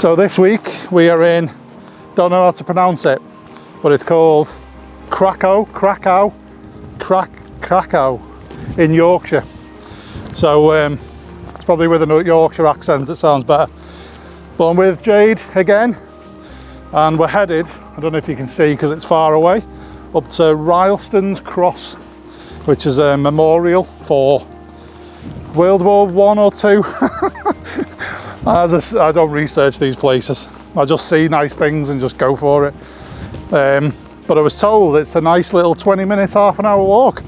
So this week we are in, don't know how to pronounce it, but it's called Krakow in Yorkshire. So it's probably with a Yorkshire accent it sounds better. But I'm with Jade again, and we're headed, I don't know if you can see because it's far away, up to Rylstone Cross, which is a memorial for World War I or II. I don't research these places, I just see nice things and just go for it. But I was told it's a nice little 20-minute, half an hour walk.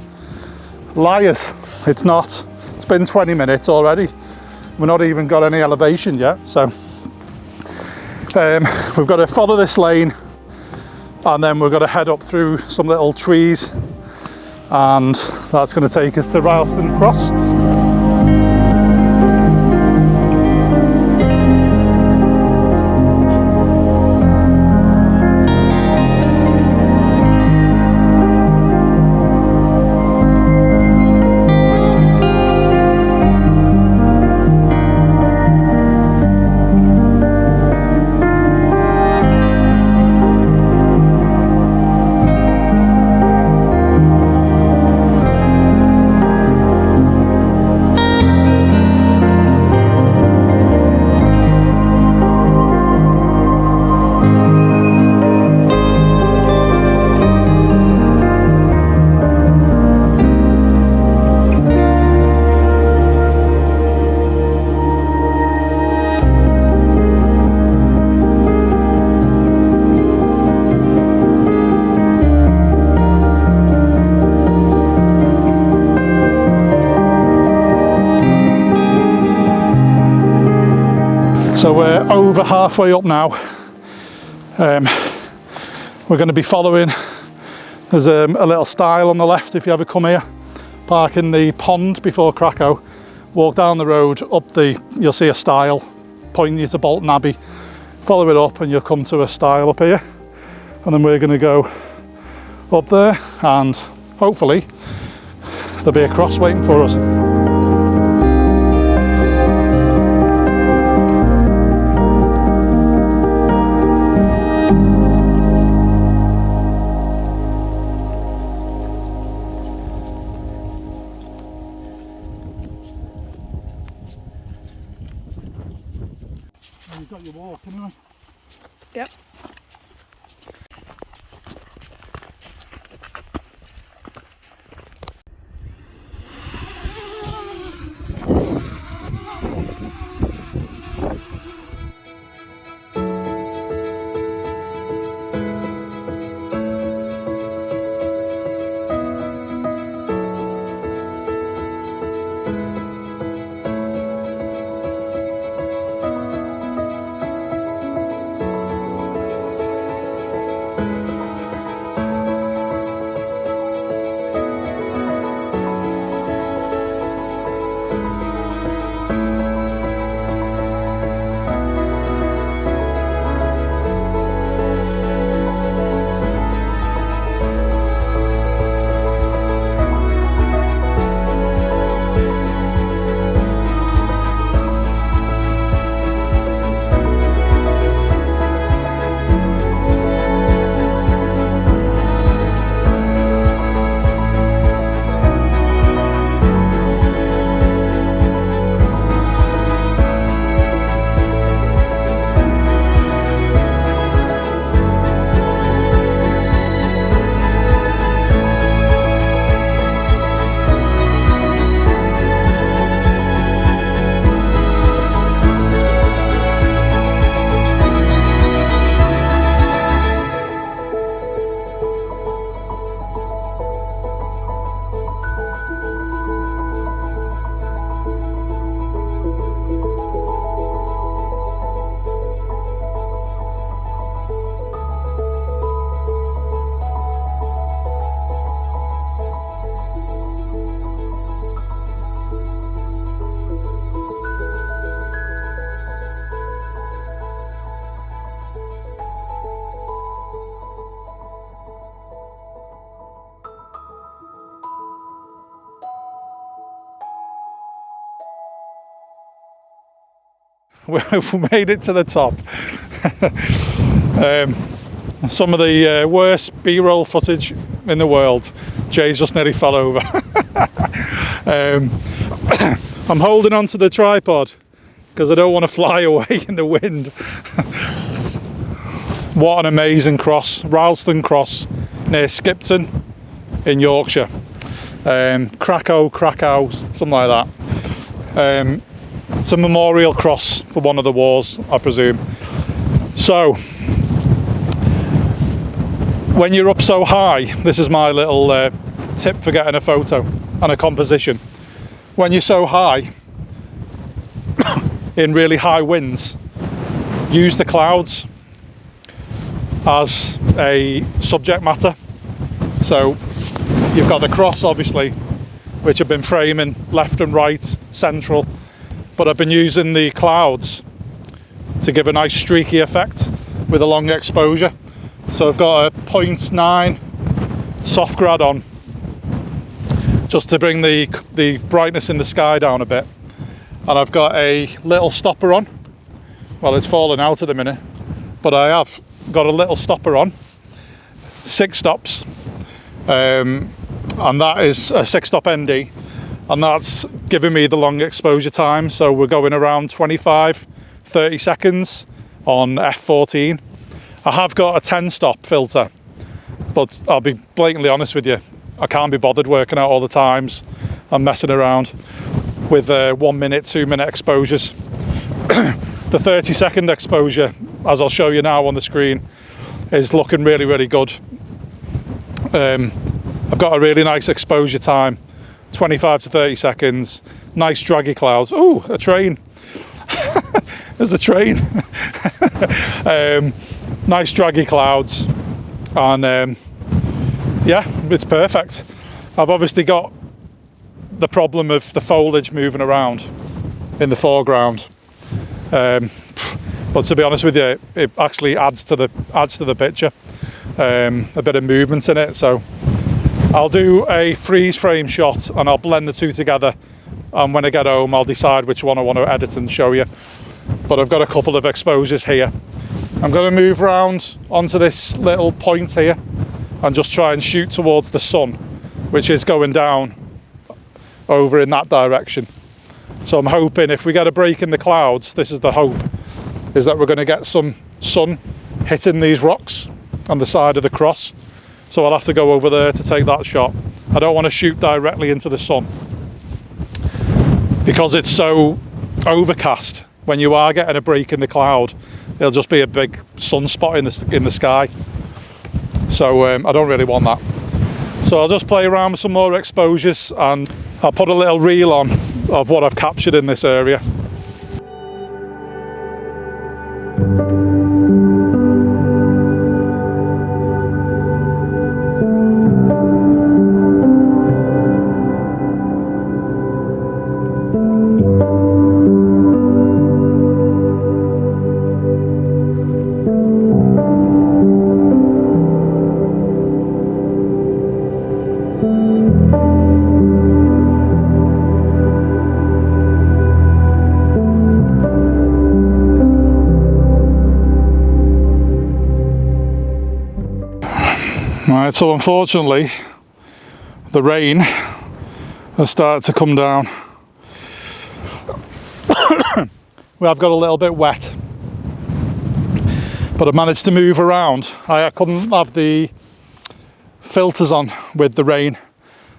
Liars, it's not. It's been 20 minutes already. We're not even got any elevation yet, so we've got to follow this lane and then we've got to head up through some little trees, and that's going to take us to Rylstone Cross. So we're over halfway up now. We're going to be following, there's a little stile on the left if you ever come here, park in the pond before Krakow, walk down the road, you'll see a stile pointing you to Bolton Abbey, follow it up and you'll come to a stile up here, and then we're going to go up there and hopefully there'll be a cross waiting for us. You've got your walk anyway? Yep. we made it to the top. Some of the worst B-roll footage in the world. Jay's just nearly fell over. I'm holding on to the tripod because I don't want to fly away in the wind. What an amazing cross. Rylstone Cross near Skipton in Yorkshire. Krakow, something like that. It's a memorial cross for one of the wars, I presume. So, when you're up so high, this is my little tip for getting a photo and a composition. When you're so high, in really high winds, use the clouds as a subject matter. So you've got the cross, obviously, which I've been framing left and right, central, but I've been using the clouds to give a nice streaky effect with a long exposure. So I've got a 0.9 soft grad on, just to bring the brightness in the sky down a bit. And I've got a little stopper on. Well, it's fallen out at the minute, but I have got a little stopper on, 6 stops, and that is a 6-stop ND, and that's giving me the long exposure time. So we're going around 25-30 seconds on f14. I have got a 10-stop filter, but I'll be blatantly honest with you, I can't be bothered working out all the times. I'm messing around with 1 minute, 2 minute exposures. The 30-second exposure, as I'll show you now on the screen, is looking really, really good. I've got a really nice exposure time, 25 to 30 seconds, nice draggy clouds. Oh, a train. There's a train. Nice draggy clouds, and yeah, it's perfect. I've obviously got the problem of the foliage moving around in the foreground, but to be honest with you, it actually adds to the picture, a bit of movement in it. So I'll do a freeze frame shot and I'll blend the two together, and when I get home I'll decide which one I want to edit and show you. But I've got a couple of exposures here. I'm going to move around onto this little point here and just try and shoot towards the sun, which is going down over in that direction. So I'm hoping if we get a break in the clouds, this is the hope, is that we're going to get some sun hitting these rocks on the side of the cross. So I'll have to go over there to take that shot. I don't want to shoot directly into the sun because it's so overcast. When you are getting a break in the cloud, there'll just be a big sunspot in the sky. So I don't really want that. So I'll just play around with some more exposures, and I'll put a little reel on of what I've captured in this area. Right, so unfortunately the rain has started to come down. We have got a little bit wet, but I've managed to move around. I couldn't have the filters on with the rain,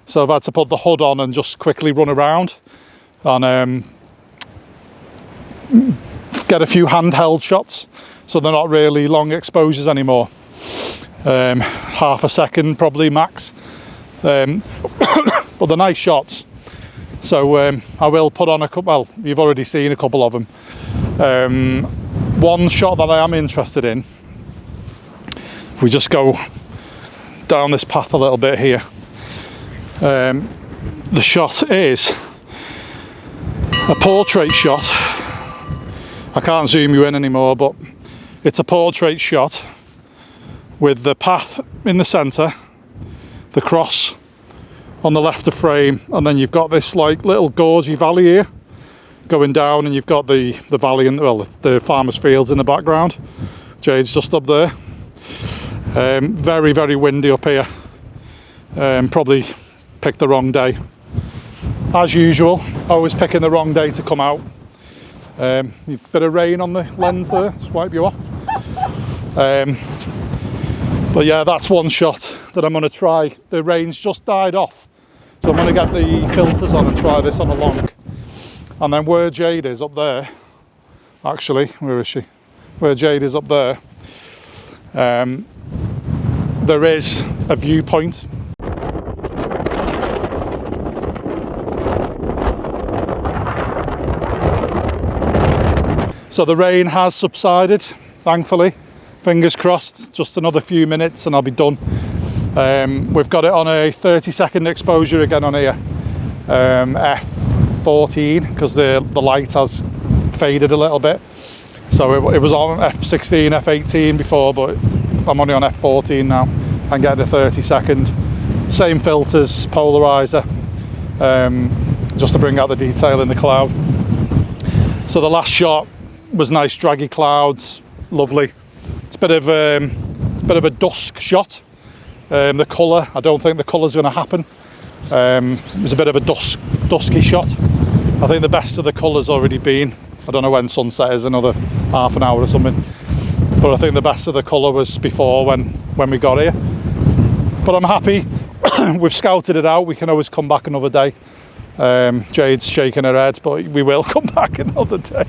so I've had to put the hood on and just quickly run around and get a few handheld shots, so they're not really long exposures anymore. Half a second probably max, but they're nice shots. So I will put on a couple. Well, you've already seen a couple of them. One shot that I am interested in, if we just go down this path a little bit here, the shot is a portrait shot. I can't zoom you in anymore, but it's a portrait shot with the path in the centre, the cross on the left of frame, and then you've got this like little gorgy valley here going down, and you've got the valley and, well, the farmers' fields in the background. Jade's just up there. Very, very windy up here. Probably picked the wrong day. As usual, always picking the wrong day to come out. A bit of rain on the lens there, swipe you off. But yeah, that's one shot that I'm going to try. The rain's just died off, so I'm going to get the filters on and try this on a long. And then where Jade is up there, actually, where is she? Where Jade is up there, there is a viewpoint. So the rain has subsided, thankfully. Fingers crossed, just another few minutes and I'll be done. We've got it on a 30-second exposure again on here, F14, because the light has faded a little bit. So it was on F16, F18 before, but I'm only on F14 now. I'm getting a 30-second. Same filters, polarizer, just to bring out the detail in the cloud. So the last shot was nice draggy clouds, lovely. It's a bit of a dusk shot. The colour, I don't think the colour's going to happen. It was a bit of a dusky shot. I think the best of the colour's already been. I don't know when sunset is, another half an hour or something. But I think the best of the colour was before when we got here. But I'm happy. We've scouted it out. We can always come back another day. Jade's shaking her head, but we will come back another day.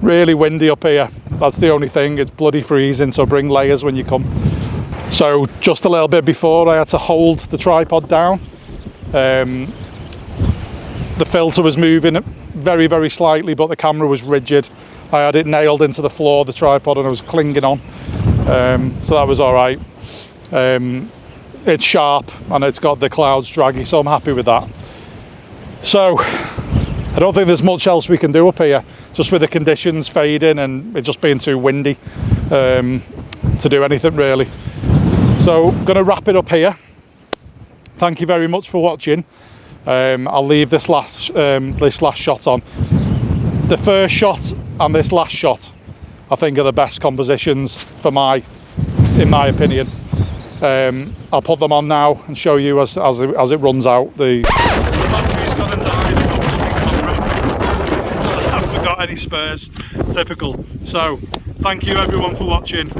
Really windy up here. That's the only thing. It's bloody freezing, so bring layers when you come. So just a little bit before, I had to hold the tripod down. The filter was moving very, very slightly, but the camera was rigid. I had it nailed into the floor, the tripod, and I was clinging on. So that was all right. It's sharp and it's got the clouds draggy, so I'm happy with that. So I don't think there's much else we can do up here, just with the conditions fading and it just being too windy to do anything really. So I'm going to wrap it up here. Thank you very much for watching. I'll leave this last shot on. The first shot and this last shot, I think, are the best compositions in my opinion. I'll put them on now and show you as it runs out. So the battery's gone and died on the camera. I forgot any spares. Typical. So thank you everyone for watching.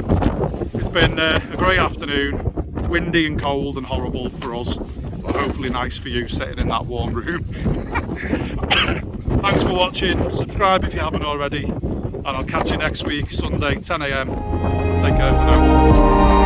It's been a great afternoon. Windy and cold and horrible for us, but hopefully nice for you sitting in that warm room. Thanks for watching. Subscribe if you haven't already, and I'll catch you next week, Sunday, 10 AM. Take care for now.